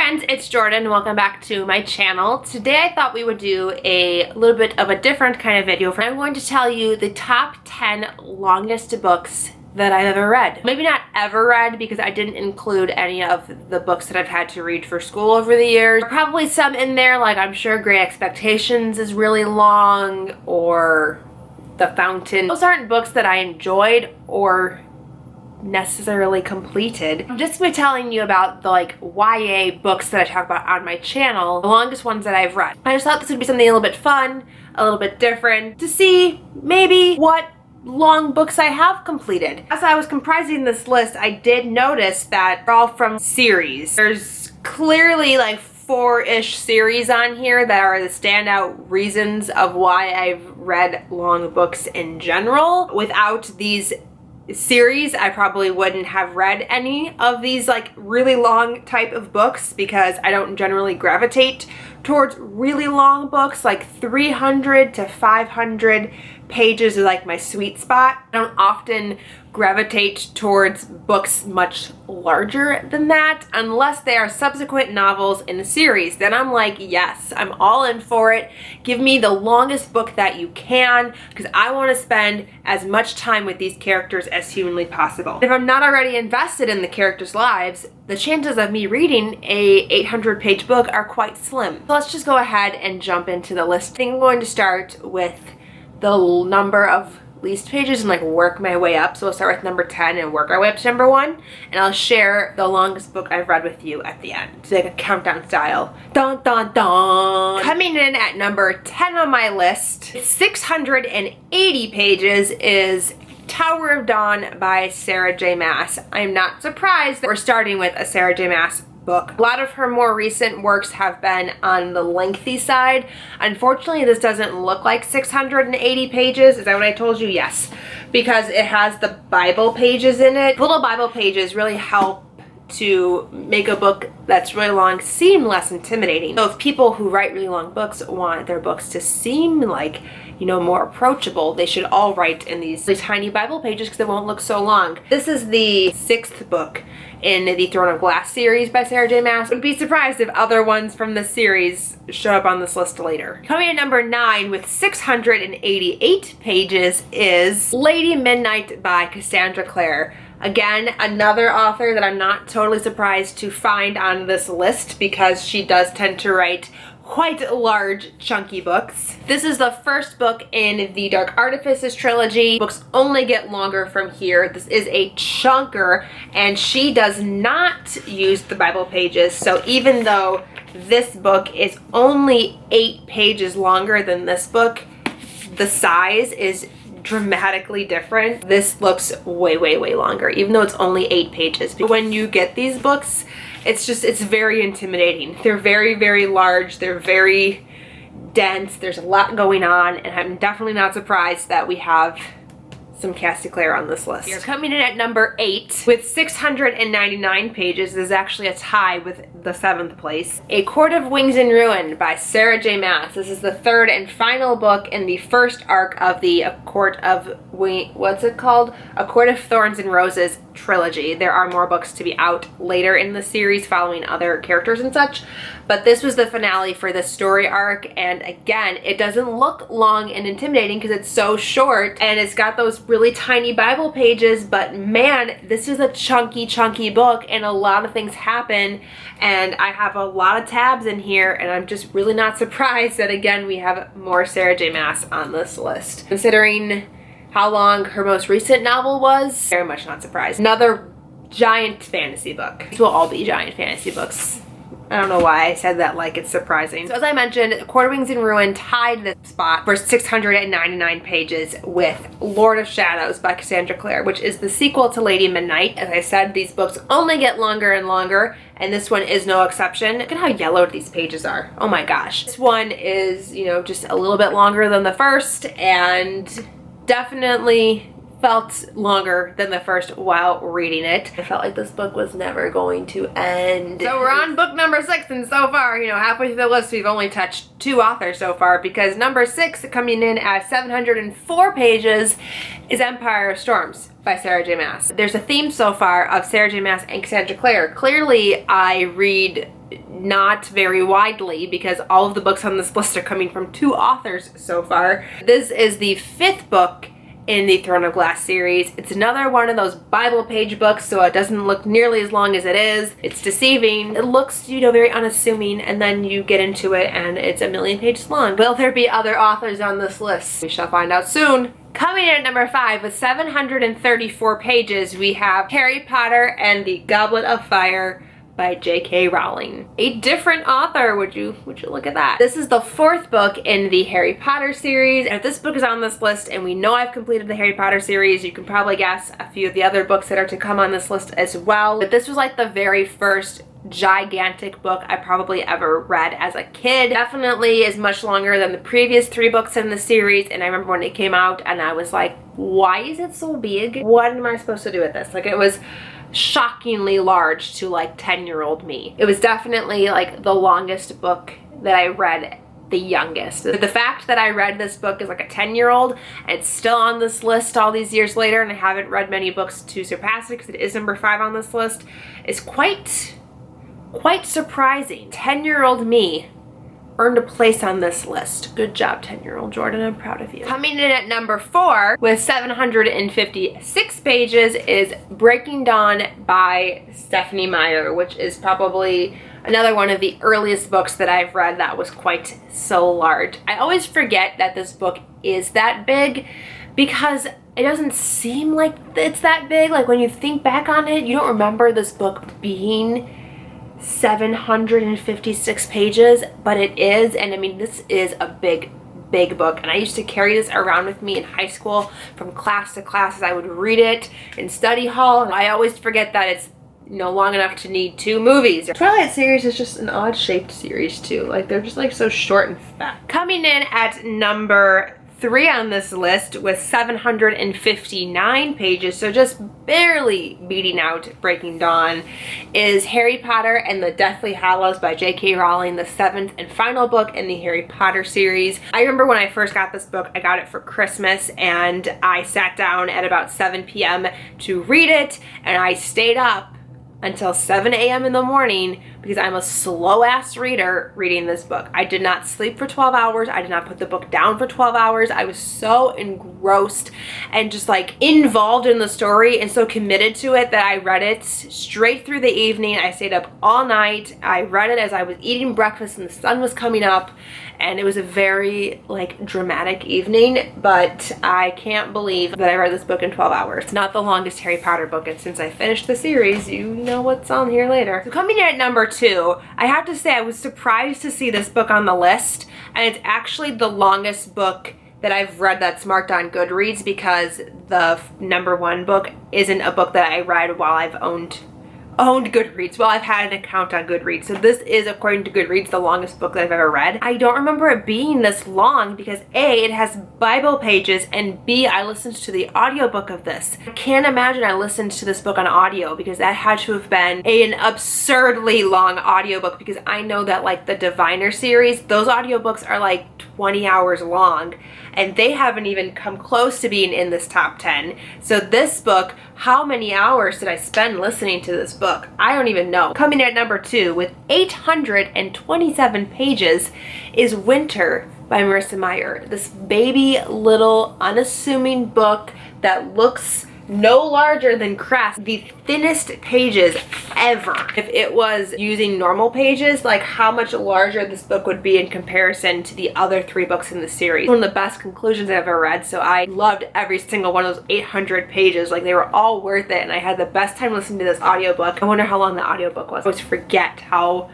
friends, it's Jordan. Welcome back to my channel. Today I thought we would do a little bit of a different kind of video. I'm going to tell you the top 10 longest books that I've ever read. Maybe not ever read because I didn't include any of the books that I've had to read for school over the years. Probably some in there, like I'm sure Great Expectations is really long, or The Fountain. Those aren't books that I enjoyed or necessarily completed. I'm just gonna be telling you about the YA books that I talk about on my channel, the longest ones that I've read. I just thought this would be something a little bit fun, a little bit different, to see maybe what long books I have completed. As I was comprising this list, I did notice that they're all from series. There's clearly like 4-ish series on here that are the standout reasons of why I've read long books in general. Without these series, I probably wouldn't have read any of these like really long type of books because I don't generally gravitate towards really long books. Like 300 to 500 pages is like my sweet spot. I don't often gravitate towards books much larger than that unless they are subsequent novels in a series. Then I'm like, yes, I'm all in for it. Give me the longest book that you can because I want to spend as much time with these characters as humanly possible. If I'm not already invested in the characters' lives, the chances of me reading a 800-page book are quite slim. So let's just go ahead and jump into the list. I think I'm going to start with the number of least pages and like work my way up. So we'll start with number 10 and work our way up to number 1, and I'll share the longest book I've read with you at the end. It's like a countdown style. Dun dun dun! Coming in at number 10 on my list, 680 pages, is Tower of Dawn by Sarah J. Maas. I'm not surprised that we're starting with a Sarah J. Maas book. A lot of her more recent works have been on the lengthy side. Unfortunately, this doesn't look like 680 pages. Is that what I told you? Yes, because it has the Bible pages in it. Little Bible pages really help to make a book that's really long seem less intimidating. So if people who write really long books want their books to seem like, you know, more approachable, they should all write in these tiny Bible pages because it won't look so long. This is the 6th book in the Throne of Glass series by Sarah J. Maas. Wouldn't be surprised if other ones from this series show up on this list later. Coming in at number 9 with 688 pages is Lady Midnight by Cassandra Clare. Again, another author that I'm not totally surprised to find on this list because she does tend to write quite large, chunky books. This is the first book in the Dark Artifices trilogy. Books only get longer from here. This is a chunker, and she does not use the Bible pages. So even though this book is only 8 pages longer than this book, the size is dramatically different. This looks way, way, way longer, even though it's only 8 pages. When you get these books, it's very intimidating. They're very, very large. They're very dense. There's a lot going on, and I'm definitely not surprised that we have some Cassie Clare on this list. You're coming in at number 8 with 699 pages. This is actually a tie with the 7th place. A Court of Wings and Ruin by Sarah J. Maas. This is the 3rd and final book in the first arc of the A Court of Thorns and Roses trilogy. There are more books to be out later in the series following other characters and such, but this was the finale for this story arc, and again, it doesn't look long and intimidating because it's so short and it's got those really tiny Bible pages, but man, this is a chunky book and a lot of things happen, and I have a lot of tabs in here, and I'm just really not surprised that again we have more Sarah J. Maas on this list. Considering how long her most recent novel was, very much not surprised. Another giant fantasy book. These will all be giant fantasy books. I don't know why I said that like it's surprising. So as I mentioned, Court of Wings and Ruin tied this spot for 699 pages with Lord of Shadows by Cassandra Clare, which is the sequel to Lady Midnight. As I said, these books only get longer and longer, and this one is no exception. Look at how yellowed these pages are. Oh my gosh. This one is, you know, just a little bit longer than the first, and definitely felt longer than the first while reading it. I felt like this book was never going to end. So we're on book number 6, and so far, you know, halfway through the list, we've only touched 2 authors so far, because number 6, coming in at 704 pages, is Empire of Storms by Sarah J. Maas. There's a theme so far of Sarah J. Maas and Cassandra Clare. Clearly, I read not very widely because all of the books on this list are coming from 2 authors so far. This is the 5th book in the Throne of Glass series. It's another one of those Bible page books, so it doesn't look nearly as long as it is. It's deceiving. It looks, you know, very unassuming, and then you get into it and it's a million pages long. Will there be other authors on this list? We shall find out soon. Coming in at number 5 with 734 pages, we have Harry Potter and the Goblet of Fire by J.K. Rowling. A different author, would you look at that? This is the 4th book in the Harry Potter series, and if this book is on this list, and we know I've completed the Harry Potter series, you can probably guess a few of the other books that are to come on this list as well. But this was like the very first gigantic book I probably ever read as a kid. Definitely is much longer than the previous 3 books in the series, and I remember when it came out and I was like, why is it so big? What am I supposed to do with this? Like, it was shockingly large to like 10-year-old me. It was definitely like the longest book that I read, the youngest. The fact that I read this book as like a 10-year-old and it's still on this list all these years later, and I haven't read many books to surpass it because it is number 5 on this list, is quite surprising. 10-year-old me earned a place on this list. Good job, 10-year-old Jordan. I'm proud of you. Coming in at number 4 with 756 pages is Breaking Dawn by Stephenie Meyer, which is probably another one of the earliest books that I've read that was quite so large. I always forget that this book is that big because it doesn't seem like it's that big. Like, when you think back on it, you don't remember this book being 756 pages, but it is. And I mean, this is a big book, and I used to carry this around with me in high school from class to class as I would read it in study hall, and I always forget that it's, you know, long enough to need 2 movies. Twilight series is just an odd shaped series too. Like, they're just like so short and fat. Coming in at number 3 on this list with 759 pages, so just barely beating out Breaking Dawn, is Harry Potter and the Deathly Hallows by J.K. Rowling, the 7th and final book in the Harry Potter series. I remember when I first got this book, I got it for Christmas, and I sat down at about 7 p.m. to read it, and I stayed up until 7 a.m. in the morning because I'm a slow-ass reader reading this book. I did not sleep for 12 hours. I did not put the book down for 12 hours. I was so engrossed and just like involved in the story and so committed to it that I read it straight through the evening. I stayed up all night. I read it as I was eating breakfast and the sun was coming up, and it was a very like dramatic evening, but I can't believe that I read this book in 12 hours. It's not the longest Harry Potter book, and since I finished the series, you know what's on here later. So coming in at number 2, I have to say I was surprised to see this book on the list, and it's actually the longest book that I've read that's marked on Goodreads, because the number 1 book isn't a book that I read while I've owned Goodreads. Well, I've had an account on Goodreads, so this is, according to Goodreads, the longest book that I've ever read. I don't remember it being this long because A, it has Bible pages, and B, I listened to the audiobook of this. I can't imagine I listened to this book on audio because that had to have been an absurdly long audiobook, because I know that like the Diviner series, those audiobooks are like 20 hours long, and they haven't even come close to being in this top 10. So this book, how many hours did I spend listening to this book? I don't even know. Coming in at number 2 with 827 pages is Winter by Marissa Meyer. This baby little unassuming book that looks no larger than Crest, the thinnest pages ever. If it was using normal pages, like how much larger this book would be in comparison to the other 3 books in the series. One of the best conclusions I've ever read, so I loved every single one of those 800 pages. Like, they were all worth it, and I had the best time listening to this audiobook. I wonder how long the audiobook was. I always forget how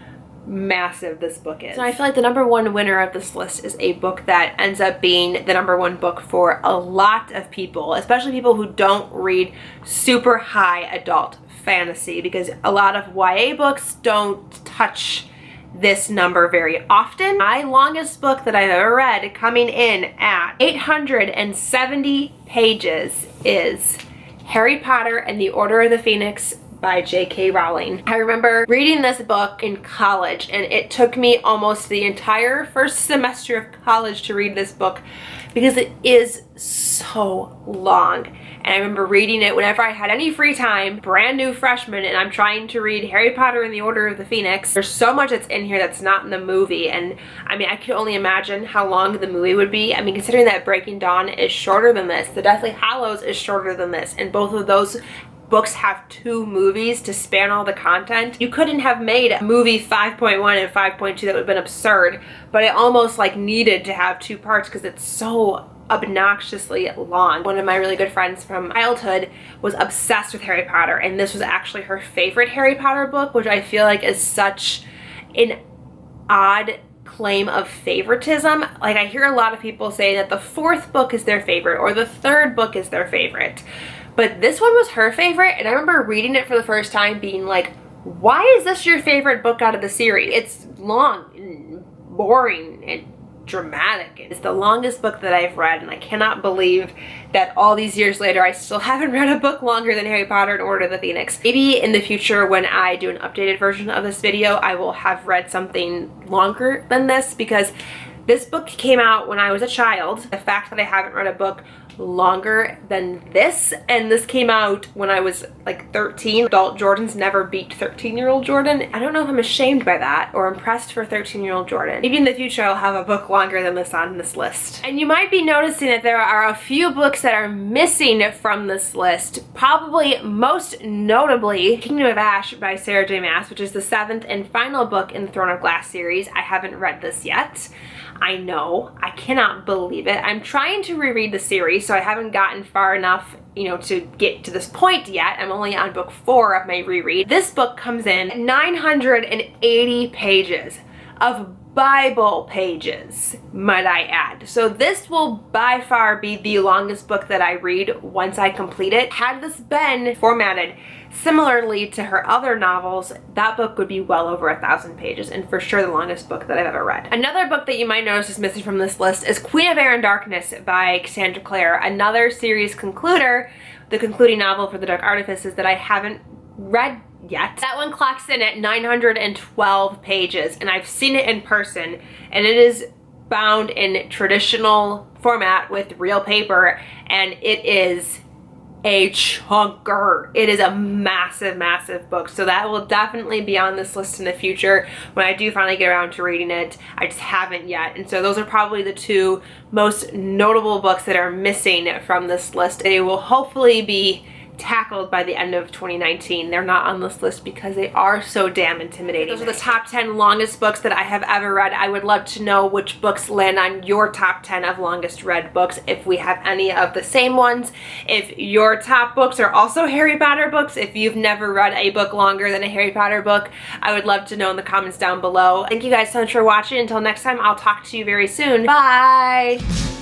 massive this book is. So I feel like the number 1 winner of this list is a book that ends up being the number 1 book for a lot of people, especially people who don't read super high adult fantasy, because a lot of YA books don't touch this number very often. My longest book that I've ever read, coming in at 870 pages, is Harry Potter and the Order of the Phoenix by J.K. Rowling. I remember reading this book in college, and it took me almost the entire first semester of college to read this book because it is so long. And I remember reading it whenever I had any free time, brand new freshman, and I'm trying to read Harry Potter and the Order of the Phoenix. There's so much that's in here that's not in the movie, and I mean, I could only imagine how long the movie would be. I mean, considering that Breaking Dawn is shorter than this, The Deathly Hallows is shorter than this, and both of those books have 2 movies to span all the content. You couldn't have made movie 5.1 and 5.2, that would have been absurd, but it almost like needed to have 2 parts because it's so obnoxiously long. One of my really good friends from childhood was obsessed with Harry Potter, and this was actually her favorite Harry Potter book, which I feel like is such an odd claim of favoritism. Like, I hear a lot of people say that the 4th book is their favorite or the 3rd book is their favorite, but this one was her favorite, and I remember reading it for the first time being like, why is this your favorite book out of the series? It's long and boring and dramatic. It's the longest book that I've read, and I cannot believe that all these years later I still haven't read a book longer than Harry Potter and Order of the Phoenix. Maybe in the future when I do an updated version of this video, I will have read something longer than this, because this book came out when I was a child. The fact that I haven't read a book longer than this, and this came out when I was like 13. Adult Jordans never beat 13-year-old Jordan. I don't know if I'm ashamed by that or impressed for 13-year-old Jordan. Maybe in the future I'll have a book longer than this on this list. And you might be noticing that there are a few books that are missing from this list. Probably most notably Kingdom of Ash by Sarah J. Maas, which is the 7th and final book in the Throne of Glass series. I haven't read this yet. I know, I cannot believe it. I'm trying to reread the series, so I haven't gotten far enough, you know, to get to this point yet. I'm only on book 4 of my reread. This book comes in at 980 pages of Bible pages, might I add. So this will by far be the longest book that I read once I complete it. Had this been formatted similarly to her other novels, that book would be well over 1,000 pages, and for sure the longest book that I've ever read. Another book that you might notice is missing from this list is Queen of Air and Darkness by Cassandra Clare, another series concluder, the concluding novel for the Dark Artifices that I haven't read yet. That one clocks in at 912 pages, and I've seen it in person, and it is bound in traditional format with real paper, and it is a chunker. It is a massive, massive book. So that will definitely be on this list in the future when I do finally get around to reading it. I just haven't yet. And so those are probably the 2 most notable books that are missing from this list. They will hopefully be tackled by the end of 2019. They're not on this list because they are so damn intimidating. Those are the top 10 longest books that I have ever read. I would love to know which books land on your top 10 of longest read books, if we have any of the same ones. If your top books are also Harry Potter books, if you've never read a book longer than a Harry Potter book, I would love to know in the comments down below. Thank you guys so much for watching. Until next time, I'll talk to you very soon. Bye!